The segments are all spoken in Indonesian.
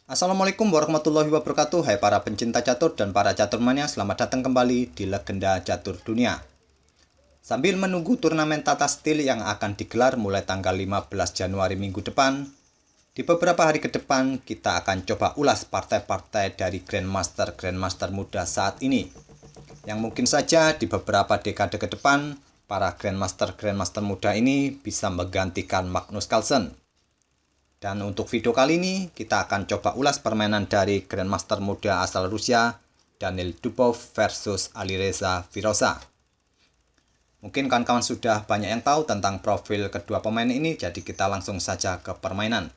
Assalamualaikum warahmatullahi wabarakatuh. Hai para pencinta catur dan para caturmania, selamat datang kembali di Legenda Catur Dunia. Sambil menunggu turnamen Tata Steel yang akan digelar mulai tanggal 15 Januari minggu depan, di beberapa hari ke depan kita akan coba ulas partai-partai dari Grandmaster muda saat ini. Yang mungkin saja di beberapa dekade ke depan, para Grandmaster muda ini bisa menggantikan Magnus Carlsen. Dan untuk video kali ini, kita akan coba ulas permainan dari Grandmaster muda asal Rusia, Daniil Dubov versus Alireza Firoza. Mungkin kawan-kawan sudah banyak yang tahu tentang profil kedua pemain ini, jadi kita langsung saja ke permainan.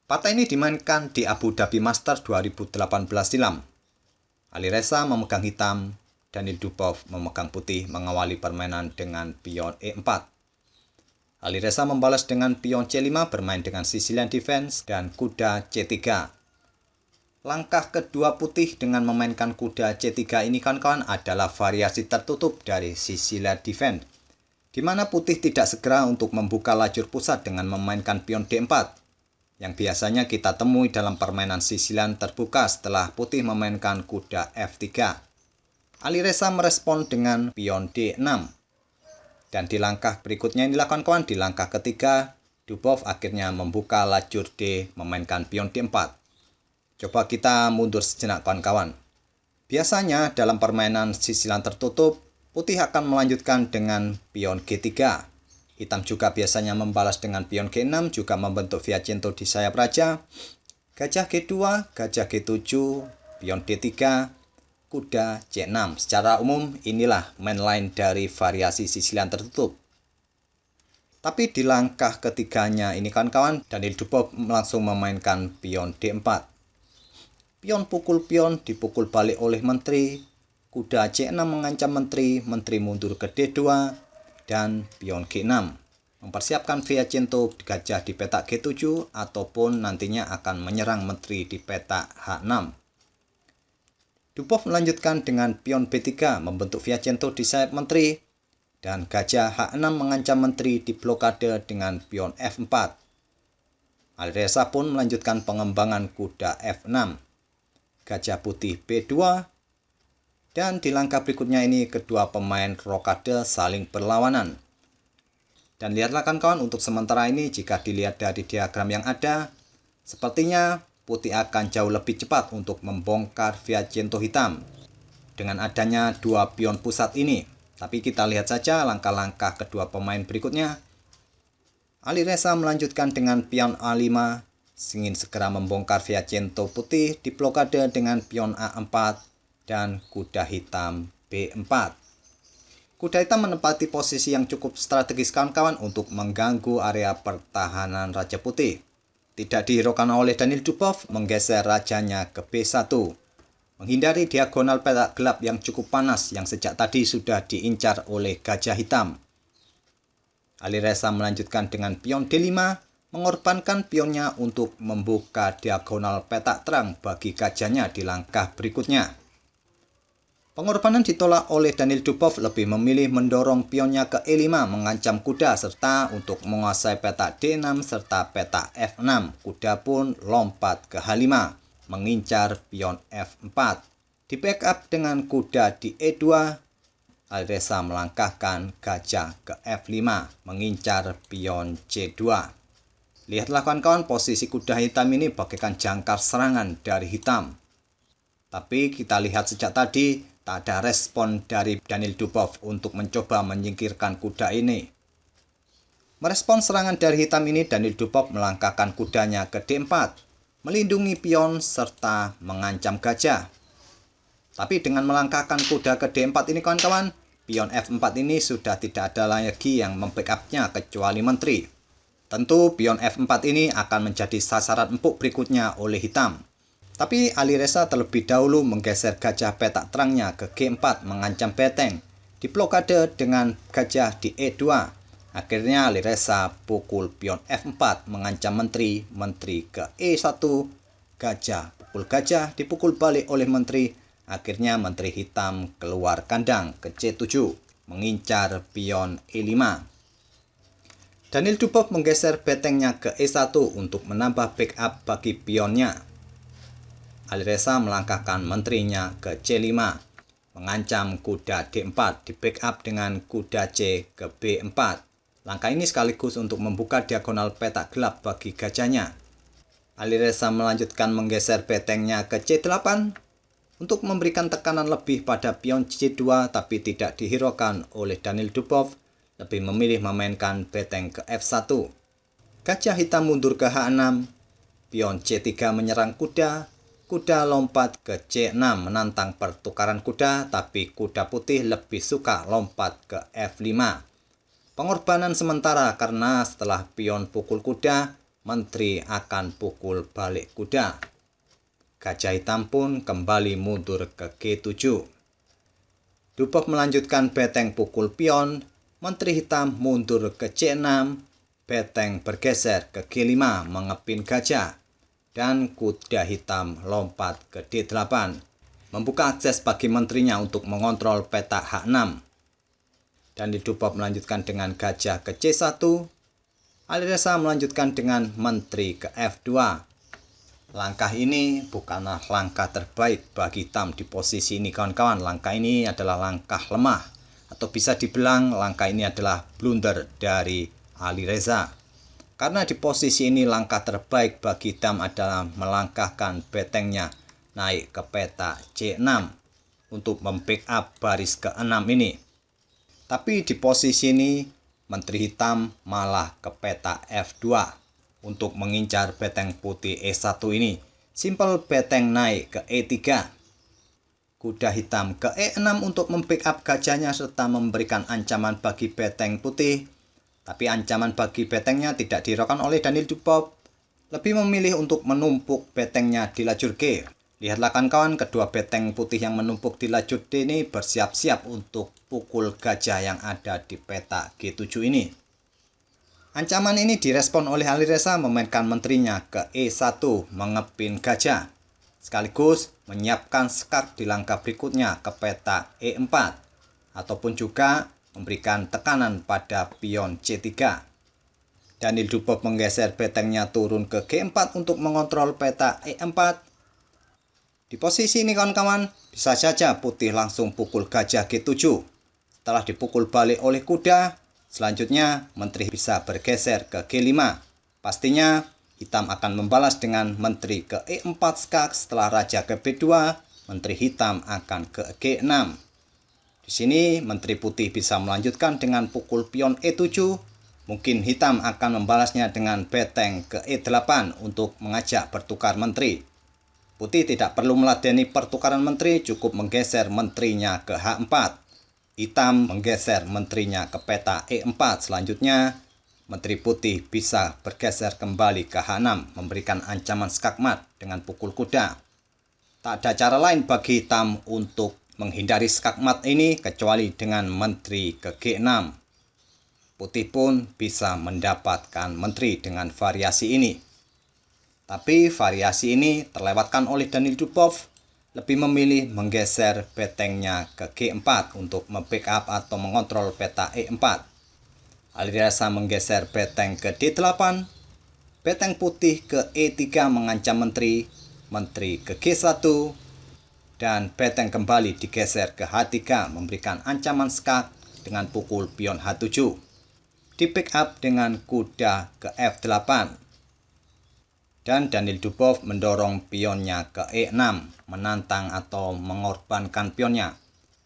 Partai ini dimainkan di Abu Dhabi Masters 2018 silam. Alireza memegang hitam, Daniil Dubov memegang putih mengawali permainan dengan pion E4. Alireza membalas dengan pion C5 bermain dengan Sicilian Defense dan kuda C3. Langkah kedua putih dengan memainkan kuda C3 ini kawan-kawan adalah variasi tertutup dari Sicilian Defense, di mana putih tidak segera untuk membuka lajur pusat dengan memainkan pion D4, yang biasanya kita temui dalam permainan Sicilian terbuka setelah putih memainkan kuda F3. Alireza merespon dengan pion D6. Dan di langkah berikutnya ini kawan-kawan, di langkah ketiga, Dubov akhirnya membuka lajur D memainkan pion D4. Coba kita mundur sejenak kawan-kawan. Biasanya dalam permainan Sicilian tertutup, putih akan melanjutkan dengan pion G3. Hitam juga biasanya membalas dengan pion G6, juga membentuk Fianchetto di sayap raja. Gajah G2, gajah G7, pion D3, kuda C6. Secara umum inilah main line dari variasi Sicilian tertutup. Tapi di langkah ketiganya ini kawan-kawan, Daniil Dubov langsung memainkan pion D4. Pion pukul pion dipukul balik oleh menteri, kuda C6 mengancam menteri, menteri mundur ke D2, dan pion G6. Mempersiapkan Fianchetto gajah di petak G7 ataupun nantinya akan menyerang menteri di petak H6. Dubov melanjutkan dengan pion B3 membentuk Fianchetto di sayap menteri, dan gajah H6 mengancam menteri di blokade dengan pion F4. Alireza pun melanjutkan pengembangan kuda F6, gajah putih B2, dan di langkah berikutnya ini kedua pemain rokade saling berlawanan. Dan lihatlah kawan-kawan, untuk sementara ini jika dilihat dari diagram yang ada, sepertinya putih akan jauh lebih cepat untuk membongkar Fianchetto hitam dengan adanya dua pion pusat ini. Tapi kita lihat saja langkah-langkah kedua pemain berikutnya. Alireza melanjutkan dengan pion A5, ingin segera membongkar Fianchetto putih di blokade dengan pion A4 dan kuda hitam B4. Kuda hitam menempati posisi yang cukup strategis kawan-kawan untuk mengganggu area pertahanan Raja Putih. Tidak dihiraukan oleh Daniil Dubov menggeser rajanya ke B1, menghindari diagonal petak gelap yang cukup panas yang sejak tadi sudah diincar oleh gajah hitam. Alireza melanjutkan dengan pion D5, mengorbankan pionnya untuk membuka diagonal petak terang bagi gajahnya di langkah berikutnya. Pengorbanan ditolak oleh Daniil Dubov, lebih memilih mendorong pionnya ke E5 mengancam kuda serta untuk menguasai petak D6 serta petak F6. Kuda pun lompat ke H5 mengincar pion F4. Di backup dengan kuda di E2, Alireza melangkahkan gajah ke F5 mengincar pion C2. Lihatlah kawan-kawan, posisi kuda hitam ini bagaikan jangkar serangan dari hitam. Tapi kita lihat sejak tadi tak ada respon dari Daniil Dubov untuk mencoba menyingkirkan kuda ini. Merespon serangan dari hitam ini, Daniil Dubov melangkahkan kudanya ke D4, melindungi pion serta mengancam gajah. Tapi dengan melangkahkan kuda ke D4 ini kawan-kawan, pion F4 ini sudah tidak ada lagi yang membackupnya kecuali menteri. Tentu pion F4 ini akan menjadi sasaran empuk berikutnya oleh hitam. Tapi Alireza terlebih dahulu menggeser gajah petak terangnya ke G4 mengancam benteng, diblokade dengan gajah di E2. Akhirnya Alireza pukul pion F4 mengancam menteri, menteri ke E1, gajah pukul gajah dipukul balik oleh menteri. Akhirnya menteri hitam keluar kandang ke C7 mengincar pion E5. Daniel Dubov menggeser betengnya ke E1 untuk menambah backup bagi pionnya. Alireza melangkahkan menterinya ke C5, mengancam kuda D4 di backup dengan kuda C ke B4. Langkah ini sekaligus untuk membuka diagonal peta gelap bagi gajahnya. Alireza melanjutkan menggeser betengnya ke C8 untuk memberikan tekanan lebih pada pion C2, tapi tidak dihiraukan oleh Daniel Dubov, lebih memilih memainkan beteng ke F1. Gajah hitam mundur ke H6, pion C3 menyerang kuda, kuda lompat ke C6 menantang pertukaran kuda, tapi kuda putih lebih suka lompat ke F5. Pengorbanan sementara karena setelah pion pukul kuda, menteri akan pukul balik kuda. Gajah hitam pun kembali mundur ke G7. Dubov melanjutkan beteng pukul pion, menteri hitam mundur ke C6, beteng bergeser ke G5 mengepin gajah, dan kuda hitam lompat ke D8, membuka akses bagi menterinya untuk mengontrol peta H6. Daniel Dubov melanjutkan dengan gajah ke C1, Alireza melanjutkan dengan menteri ke F2. Langkah ini bukanlah langkah terbaik bagi hitam di posisi ini kawan-kawan. Langkah ini adalah langkah lemah. Atau bisa dibilang langkah ini adalah blunder dari Alireza. Karena di posisi ini langkah terbaik bagi hitam adalah melangkahkan betengnya naik ke peta C6 untuk membackup baris ke-6 ini. Tapi di posisi ini menteri hitam malah ke peta F2 untuk mengincar beteng putih E1 ini. Simpel beteng naik ke E3. Kuda hitam ke E6 untuk membackup gajahnya serta memberikan ancaman bagi beteng putih. Tapi ancaman bagi betengnya tidak dihiraukan oleh Daniel Dubov. Lebih memilih untuk menumpuk betengnya di lajur G. Lihatlah kawan-kawan, kedua beteng putih yang menumpuk di lajur D ini bersiap-siap untuk pukul gajah yang ada di peta G7 ini. Ancaman ini direspon oleh Alireza memainkan menterinya ke E1 mengepin gajah, sekaligus menyiapkan skak di langkah berikutnya ke peta E4, ataupun juga memberikan tekanan pada pion C3. Daniel Dubov menggeser betengnya turun ke G4 untuk mengontrol peta E4. Di posisi ini kawan-kawan, bisa saja putih langsung pukul gajah G7. Setelah dipukul balik oleh kuda, selanjutnya menteri bisa bergeser ke G5. Pastinya hitam akan membalas dengan menteri ke E4 skak. Setelah raja ke B2, menteri hitam akan ke G6. Di sini menteri putih bisa melanjutkan dengan pukul pion E7. Mungkin hitam akan membalasnya dengan beteng ke E8 untuk mengajak bertukar menteri. Putih tidak perlu meladeni pertukaran menteri, cukup menggeser menterinya ke H4. Hitam menggeser menterinya ke peta E4. Selanjutnya, menteri putih bisa bergeser kembali ke H6, memberikan ancaman skakmat dengan pukul kuda. Tak ada cara lain bagi hitam untuk menghindari skakmat ini kecuali dengan menteri ke G6. Putih pun bisa mendapatkan menteri dengan variasi ini. Tapi variasi ini terlewatkan oleh Daniel Dubov, lebih memilih menggeser betengnya ke G4 untuk membackup atau mengontrol peta E4. Alireza menggeser beteng ke D8, beteng putih ke E3 mengancam menteri, menteri ke G1, dan beteng kembali digeser ke H3 memberikan ancaman skak dengan pukul pion H7. Di backup dengan kuda ke F8. Dan Daniel Dubov mendorong pionnya ke E6, menantang atau mengorbankan pionnya.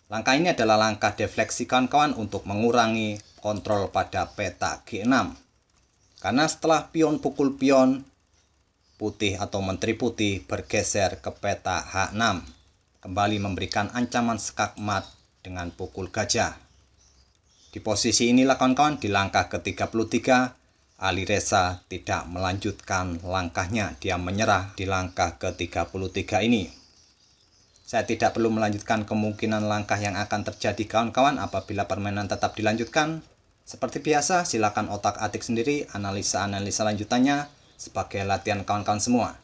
Langkah ini adalah langkah defleksi kawan-kawan untuk mengurangi kontrol pada peta G6. Karena setelah pion pukul pion, putih atau menteri putih bergeser ke peta H6, kembali memberikan ancaman skakmat dengan pukul gajah. Di posisi inilah kawan-kawan, di langkah ke-33, Alireza tidak melanjutkan langkahnya, dia menyerah di langkah ke-33 ini. Saya tidak perlu melanjutkan kemungkinan langkah yang akan terjadi kawan-kawan apabila permainan tetap dilanjutkan. Seperti biasa, silakan otak-atik sendiri analisa-analisa lanjutannya sebagai latihan kawan-kawan semua.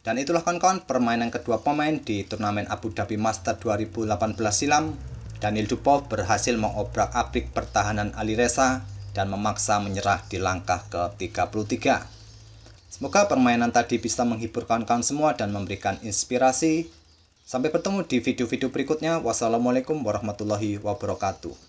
Dan itulah kawan-kawan permainan kedua pemain di turnamen Abu Dhabi Master 2018 silam. Daniel Dubov berhasil mengobrak-abrik pertahanan Alireza dan memaksa menyerah di langkah ke-33. Semoga permainan tadi bisa menghibur kawan-kawan semua dan memberikan inspirasi. Sampai bertemu di video-video berikutnya. Wassalamualaikum warahmatullahi wabarakatuh.